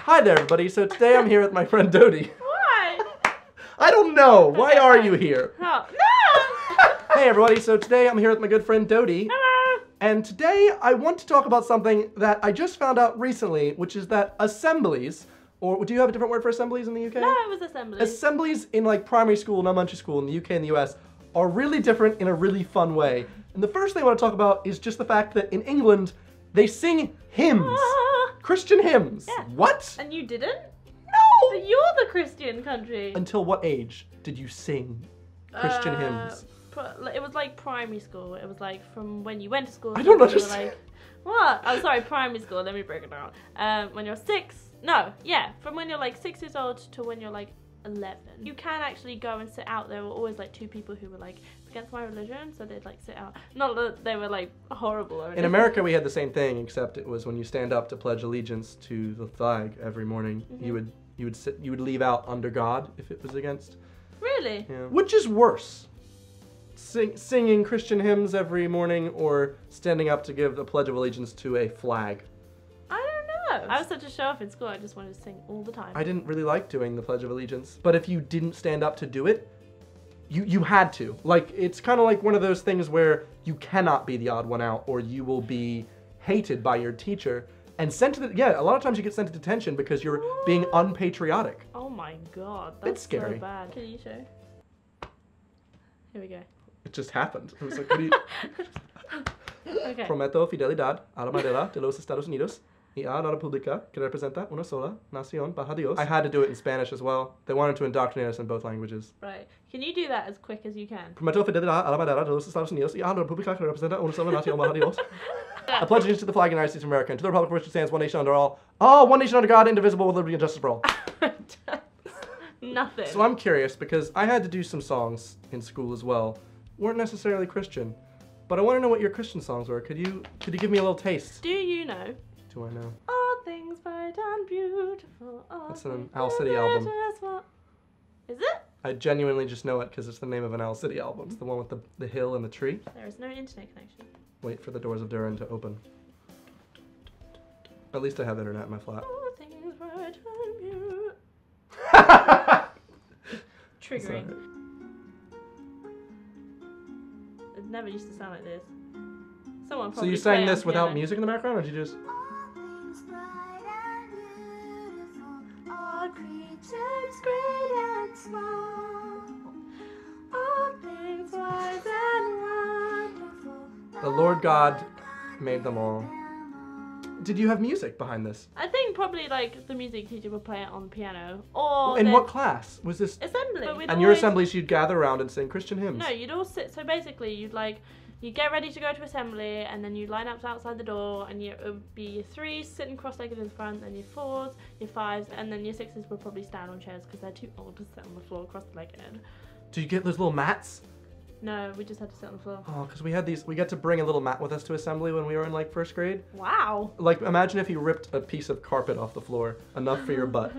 Hi there, everybody. So today I'm here with my friend Dodie. Why? I don't know. Why are you here? Oh, no! Hey, everybody. So today I'm here with my good friend Dodie. Hello! And today I want to talk about something that I just found out recently, which is that assemblies, or do you have a different word for assemblies in the UK? No, it was assemblies. Assemblies in like primary school and elementary school in the UK and the US are really different in a really fun way. And the first thing I want to talk about is just the fact that in England, they sing hymns. Christian hymns. Yeah. What? And you didn't? No! But you're the Christian country. Until what age did you sing Christian hymns? It was like primary school. It was like from when you went to school. I don't you were understand. Like, what? I'm sorry, primary school. Let me break it down. When you're 6. No, yeah. From when you're like 6 years old to when you're like 11. You can actually go and sit out. There were always like 2 people who were like, it's against my religion, so they'd like sit out. Not that they were like horrible or anything. In America, we had the same thing, except it was when you stand up to pledge allegiance to the flag every morning, you would leave out under God if it was against. Really? Yeah. Which is worse? Singing Christian hymns every morning or standing up to give the pledge of allegiance to a flag? I don't know. I was such a show off in school. I just wanted to sing all the time. I didn't really like doing the pledge of allegiance, but if you didn't stand up to do it, you had to. Like, it's kind of like one of those things where you cannot be the odd one out or you will be hated by your teacher and sent to the, yeah, a lot of times you get sent to detention because you're being unpatriotic. Oh my god, that's It's scary. so bad. Can you show? Here we go. It just happened. I was like, what do you... Okay. Prometo fidelidad a la bandera de los Estados Unidos y a la república que representa una sola nación bajo Dios. I had to do it in Spanish as well. They wanted to indoctrinate us in both languages. Right. Can you do that as quick as you can? Prometo fidelidad a la bandera de los Estados Unidos y a la república que representa una sola nación bajo Dios. I pledge allegiance to the flag of the United States of America and to the republic for which it stands, one nation under all. Oh, one nation under God, indivisible, with liberty and justice for all. Nothing. So I'm curious because I had to do some songs in school as well. Weren't necessarily Christian, but I want to know what your Christian songs were. Could you give me a little taste? Do you know? Do I know? All things bright and beautiful. All That's an things Owl City album. Is it? I genuinely just know it because it's the name of an Owl City album. It's the one with the hill and the tree. There is no internet connection. Wait for the doors of Durin to open. At least I have internet in my flat. All things bright and beautiful. Triggering. Sorry. It never used to sound like this. Someone So probably you sang play this on without piano. music in the background, or did you just... All creatures great and small, all things wise and wonderful. The Lord God made them all. Did you have music behind this? I think probably like the music teacher would play it on the piano, or In they'd- what class? Was this... assembly. But we'd And your always- assemblies, you'd gather around and sing Christian hymns? No, you'd all sit. So basically, you'd get ready to go to assembly, and then you'd line up outside the door, and it would be your 3s sitting cross-legged in front, then your 4s, your 5s, and then your 6s would probably stand on chairs because they're too old to sit on the floor cross-legged. Do you get those little mats? No, we just had to sit on the floor. Oh, because we had these... We got to bring a little mat with us to assembly when we were in, like, 1st grade. Wow. Like, imagine if you ripped a piece of carpet off the floor, enough for your butt.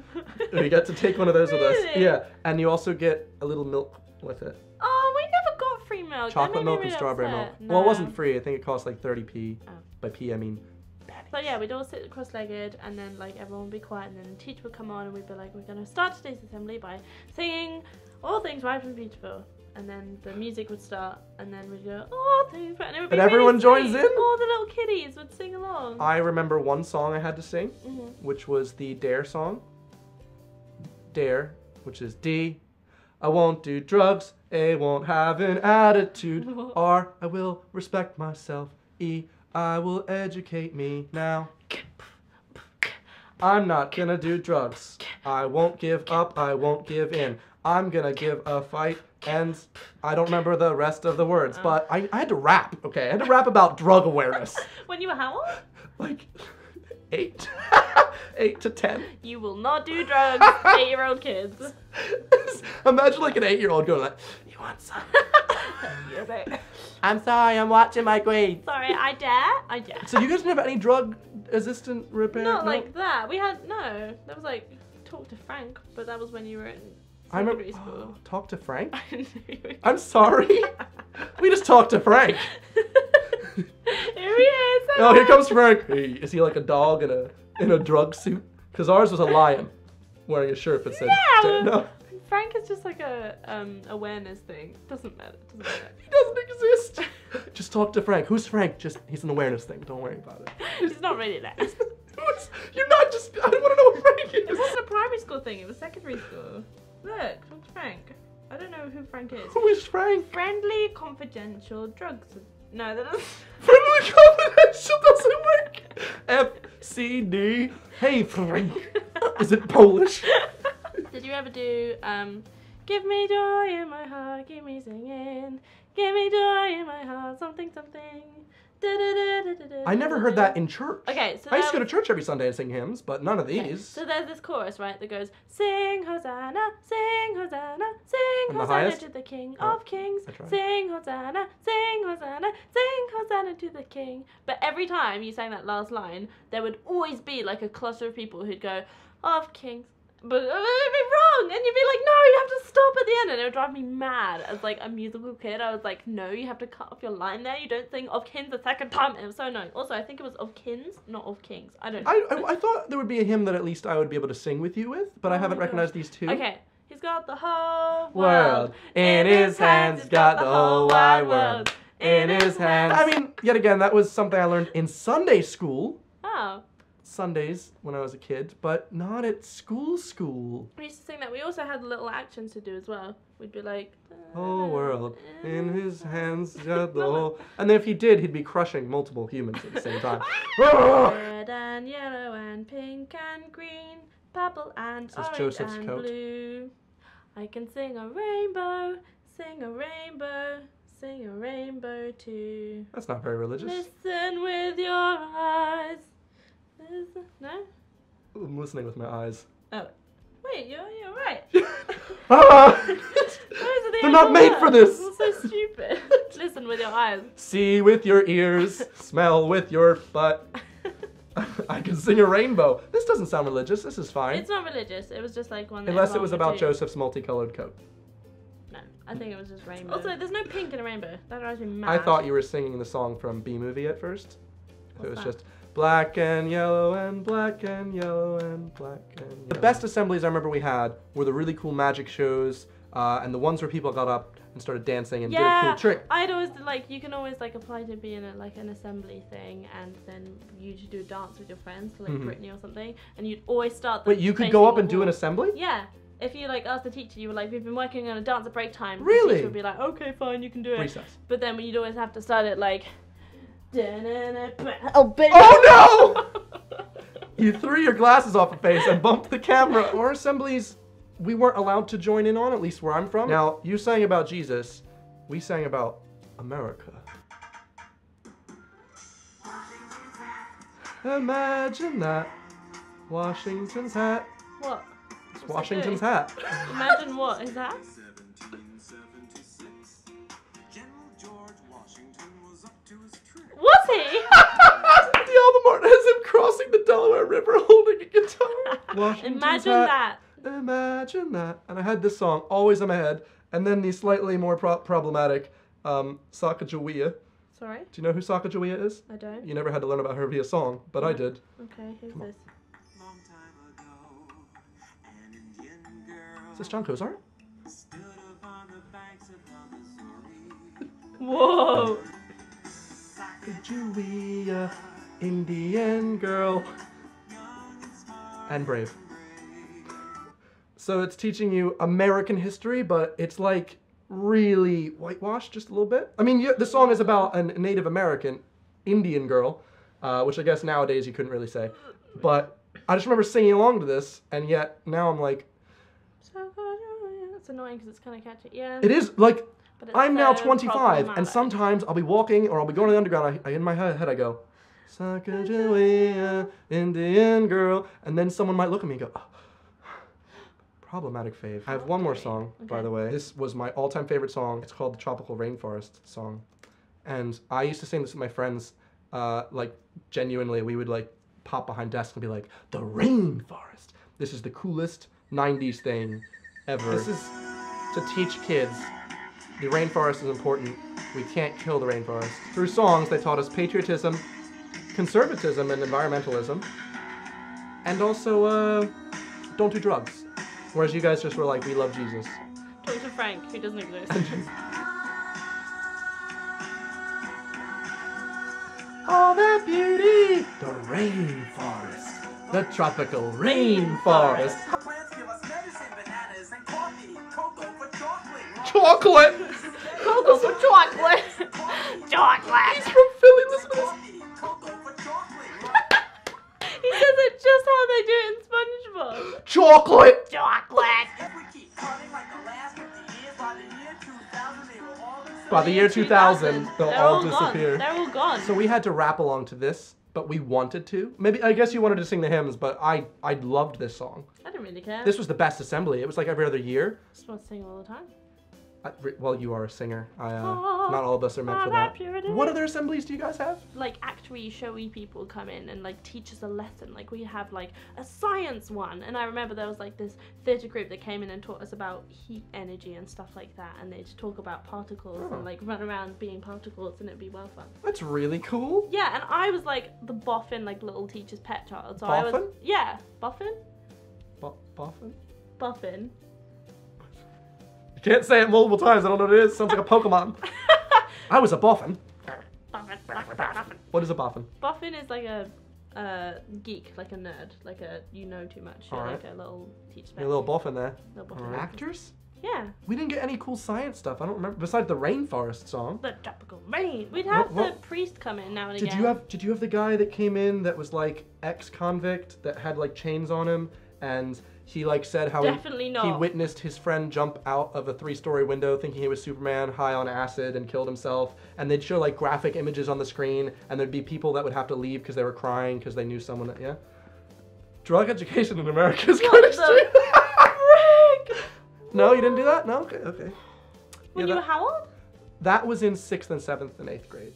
You get to take one of those with us. Really? Yeah, and you also get a little milk with it. Oh, we never got free milk. That Chocolate made me milk and really strawberry milk. upset. Well, it No. wasn't free. I think it cost like 30p. Oh. By p, I mean pennies. So yeah, we'd all sit cross-legged, and then like everyone would be quiet, and then the teacher would come on, and we'd be like, we're going to start today's assembly by singing All Things Right and Beautiful. And then the music would start, and then we'd go, all things right, and it would be And everyone really joins sweet. in? All the little kiddies would sing along. I remember one song I had to sing, Mhm. which was the Dare song. Dare, which is D. I won't do drugs. A, won't have an attitude. R, I will respect myself. E, I will educate me now. I'm not gonna do drugs. I won't give up. I won't give in. I'm gonna give a fight, and I don't remember the rest of the words, but I had to rap, okay? I had to rap about drug awareness. When you were how old? Like 8. 8 to 10. You will not do drugs, 8-year-old kids. Imagine like an 8-year-old going like, you want some? Yes, I- I'm sorry, I'm watching my grades. Sorry, I dare. So you guys didn't have any drug-resistant repair? Not no? like that. We had, no. That was like, talk to Frank, but that was when you were in I remember. secondary school. Talk to Frank? I knew you were- I'm sorry. We just talked to Frank. Here he is. Oh, here comes Frank. Hey, is he like a dog in a drug suit? Because ours was a lion wearing a shirt that said, no. Frank is just like a awareness thing. Doesn't matter. He doesn't exist. Just talk to Frank. Who's Frank? He's an awareness thing. Don't worry about it. He's not really that. You're not just, I don't want to know what Frank is. It wasn't a primary school thing, it was secondary school. Look, what's Frank? I don't know who Frank is. Who is Frank? Friendly, confidential drugs. No, that doesn't. Friendly confidential doesn't work. FCD. Hey, Frank. Is it Polish? Did you ever do, give me joy in my heart, keep me singing. Give me joy in my heart, something, something. I never heard that in church. Okay, so I used to go to church every Sunday and sing hymns, but none of these. Okay. So there's this chorus, right, that goes, sing Hosanna, sing Hosanna, sing And the Hosanna highest? to the King Oh, of Kings. I tried. Sing Hosanna, sing Hosanna, sing Hosanna to the King. But every time you sang that last line, there would always be like a cluster of people who'd go, of Kings. But it would be wrong, and you'd be like, no, you have to stop at the end, and it would drive me mad. As like a musical kid, I was like, no, you have to cut off your line there. You don't sing of Kings the second time, and it was so annoying. Also, I think it was of Kins, not of Kings. I don't know. I thought there would be a hymn that at least I would be able to sing with you with, but I haven't recognized these two. Okay, he's got the whole World in his hands, he's got the whole wide world in his hands. I mean, yet again, that was something I learned in Sunday school. Oh. Sundays when I was a kid, but not at school. We used to sing that. We also had little actions to do as well. We'd be like, Whole world in his hands, got the whole. And then if he did, he'd be crushing multiple humans at the same time. red and yellow and pink and green, purple and This is orange Joseph's and coat. blue. I can sing a rainbow, sing a rainbow, sing a rainbow too. That's not very religious. Listen with your eyes. No? I'm listening with my eyes. Oh. Wait, you're right. Ah! Those are the They're not actual made words. for this. It's so stupid. Listen with your eyes. See with your ears, smell with your butt. I can sing a rainbow. This doesn't sound religious. This is fine. It's not religious. It was just like one. Unless it was about Joe. Joseph's multicolored coat. No, I think it was just rainbow. Also, there's no pink in a rainbow. That drives me mad. I thought you were singing the song from B-Movie at first. What's It was that? just black and yellow and black and yellow and black and yellow. The best assemblies I remember we had were the really cool magic shows and the ones where people got up and started dancing and did a cool trick. I'd always like you can always like apply to be in like an assembly thing, and then you just do a dance with your friends, so like Britney or something, and you'd always start. Wait, you could go up and do an assembly? Yeah. If you like ask the teacher, you were like, we've been working on a dance at break time. Really? The teacher would be like, okay, fine, you can do it. Recess. But then you'd always have to start it like. Oh, baby. Oh no! You threw your glasses off your face and bumped the camera. Our assemblies, we weren't allowed to join in on, at least where I'm from. Now, you sang about Jesus. We sang about America. Imagine that. Washington's hat. What? It's What's Washington's it hat. Imagine what is that? 1776, General George Washington was up to his trick. Was he? The album art has him crossing the Delaware River holding a guitar. Washington's Imagine hat. that. Imagine that. And I had this song always in my head, and then the slightly more problematic Sacagawea. Sorry, Do you know who Sacagawea is? I don't. You never had to learn about her via song, but I did. Okay, who's this? Long time ago, an Indian girl Is this John Cozart? stood upon the banks of the Missouri. Whoa! Sacagawea, Indian girl. And brave. So it's teaching you American history, but it's like really whitewashed just a little bit. I mean, the song is about a Native American Indian girl, which I guess nowadays you couldn't really say. But I just remember singing along to this, and yet now I'm like, It's annoying because it's kind of catchy. Yeah. it is like, But it's I'm now so 25, and problematic. sometimes I'll be walking or I'll be going to the underground. In my head I go, Sacagawea, Indian girl, and then someone might look at me and go, oh. Problematic fave. I have one more song, by the way. This was my all-time favorite song. It's called the Tropical Rainforest song, and I used to sing this with my friends. Like genuinely, we would like pop behind desks and be like, "The rainforest. This is the coolest '90s thing ever." This is to teach kids the rainforest is important. We can't kill the rainforest. Through songs, they taught us patriotism, conservatism, and environmentalism. And also, don't do drugs. Whereas you guys just were like, we love Jesus. Talk to Frank, who doesn't exist. All that beauty! The rainforest. The tropical rainforest. Plants give us medicine, bananas, and coffee. Cocoa for chocolate. Chocolate! Cocoa for chocolate! Chocolate! He's from Philly, listen to this. Coffee. Cocoa for chocolate. He says it just how they do it in SpongeBob. Chocolate! Chocolate! If we keep cutting like the last 50 years, by the year 2000, they will all be By the year 2000, they'll They're all gone. disappear. They're all gone. So we had to rap along to this, but we wanted to. Maybe, I guess you wanted to sing the hymns, but I loved this song. I didn't really care. This was the best assembly. It was like every other year. I just want to sing all the time. Well, you are a singer. Not all of us are meant for that. What other assemblies do you guys have? Like actually showy people come in and like teach us a lesson. Like we have like a science one, and I remember there was like this theatre group that came in and taught us about heat energy and stuff like that, and they'd talk about particles and like run around being particles, and it'd be well fun. That's really cool. Yeah, and I was like the boffin, like little teacher's pet child. So Boffin? I was boffin, Boffin? boffin. You can't say it multiple times. I don't know what it is. Sounds like a Pokemon. I was a boffin. Boffin, boffin, boffin. What is a boffin? Boffin is like a geek, like a nerd, like a you know too much. You're Alright. like a little teacher's pet. You're a little boffin there. Little boffin. Alright. Actors? Yeah. We didn't get any cool science stuff. I don't remember. Besides the rainforest song. The tropical rain. We'd have What- the priest come in now and Did again. you have the guy that came in that was like ex-convict that had like chains on him, and he like said how Definitely he not. witnessed his friend jump out of a 3-story window thinking he was Superman, high on acid, and killed himself. And they'd show like graphic images on the screen, and there'd be people that would have to leave because they were crying because they knew someone that drug education in America is kind of the strict. frick? No, you didn't do that? No? Okay. When you were how old? That was in 6th and 7th and 8th grade.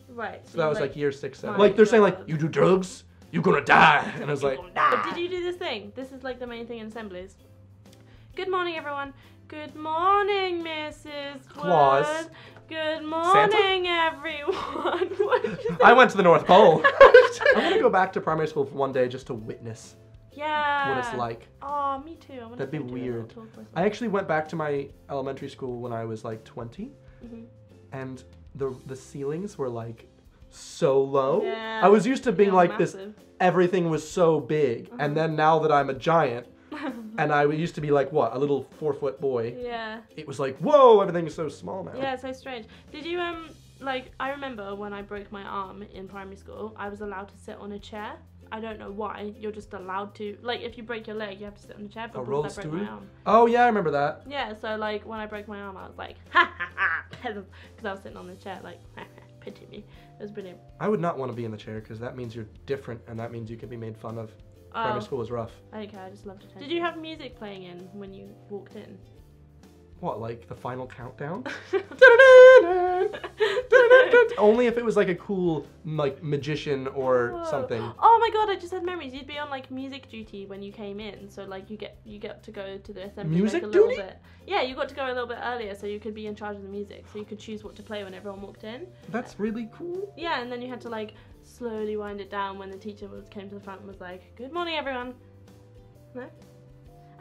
Right. So that was like year 6, 7. my Like they're saying like, God. you do drugs, you're gonna die. And I was like, But did you do this thing? This is like the main thing in assemblies. Good morning, everyone. Good morning, Mrs. Claus. Wood. Good morning, everyone. What did you say? I went to the North Pole. I'm gonna go back to primary school for one day just to witness Yeah. what it's like. Oh, me too. I wanna That'd be go do a little weird. talk or I actually went back to my elementary school when I was like 20, Mhm. and the ceilings were like so low. Yeah, I was used to being they're like this, massive. everything was so big, and then now that I'm a giant, and I used to be like what, a little 4-foot boy. Yeah. It was like, whoa, everything is so small now. Yeah, it's so strange. Did you like I remember when I broke my arm in primary school, I was allowed to sit on a chair. I don't know why. You're just allowed to. Like if you break your leg, you have to sit on a chair. But A because rolled I broke stool? my arm. Oh yeah, I remember that. Yeah, so like when I broke my arm, I was like, ha ha ha, because I was sitting on the chair, like, pity me. It was brilliant. I would not want to be in the chair because that means you're different, and that means you can be made fun of. Primary school was rough. I don't care. I just loved it. Did you have music playing in when you walked in? What, like the final countdown? Only if it was like a cool like magician or Whoa. something. Oh my god, I just had memories. You'd be on like music duty when you came in, so like you get to go to the assembly Music like a little duty? bit. Yeah, you got to go a little bit earlier, so you could be in charge of the music, so you could choose what to play when everyone walked in. That's really cool. Yeah, and then you had to like slowly wind it down when the teacher came to the front and was like, "Good morning, everyone." No.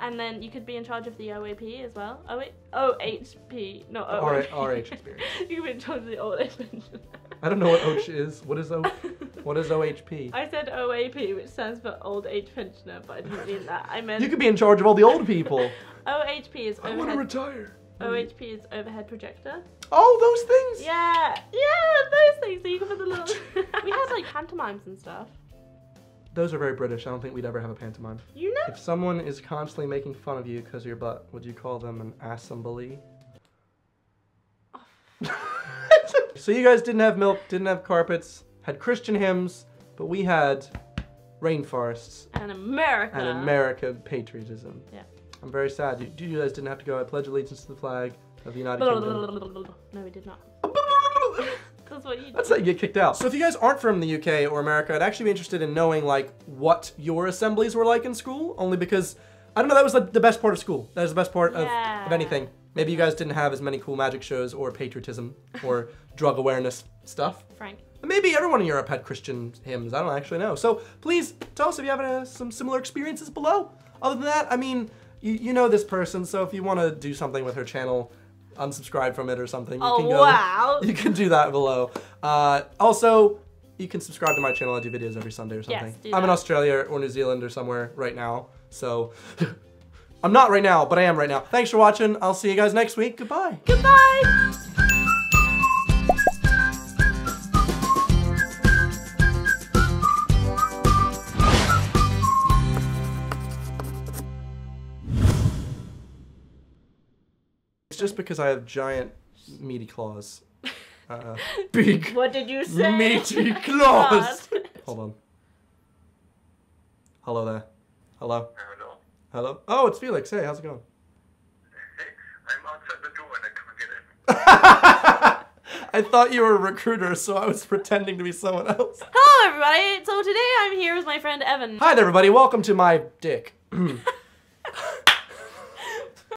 And then you could be in charge of the OAP as well. OHP, not OAP. RH experience. You could be in charge of the old age pension. I don't know what OH is. What is OHP? I said OAP, which stands for old age pensioner, but I didn't mean that. I meant You could be in charge of all the old people. OHP is I want to overhead. retire. OHP is overhead projector. Oh, those things. Yeah, those things. So you can put the little. We had like pantomimes and stuff. Those are very British. I don't think we'd ever have a pantomime. You know. If someone is constantly making fun of you because of your butt, would you call them an assembly? So you guys didn't have milk, didn't have carpets, had Christian hymns, but we had rainforests And America. and American patriotism. Yeah. I'm very sad. You guys didn't have to go. I pledge allegiance to the flag of the United Kingdom. No, we did not. That's what you. That's how you get kicked out. So if you guys aren't from the UK or America, I'd actually be interested in knowing like what your assemblies were like in school, only because I don't know, that was the best part of school. That was the best part of anything. Maybe you guys didn't have as many cool magic shows or patriotism or drug awareness stuff. Frank. Maybe everyone in Europe had Christian hymns. I don't actually know. So please tell us if you have some similar experiences below. Other than that, I mean, you know this person, so if you want to do something with her channel, unsubscribe from it or something, you can do that below. Also, you can subscribe to my channel. I do videos every Sunday or something. Yes, I'm in Australia or New Zealand or somewhere right now, so I'm not right now, but I am right now. Thanks for watching. I'll see you guys next week. Goodbye. Goodbye. It's just because I have giant, meaty claws. Big, what did you say? meaty claws. Hold on. Hello there. Hello. Hello. Hello. Oh, it's Felix. Hey, how's it going? Hey, I'm outside the door and I can't get in. I thought you were a recruiter, so I was pretending to be someone else. Hello, everybody. So today I'm here with my friend Evan. Hi there, everybody. Welcome to my dick.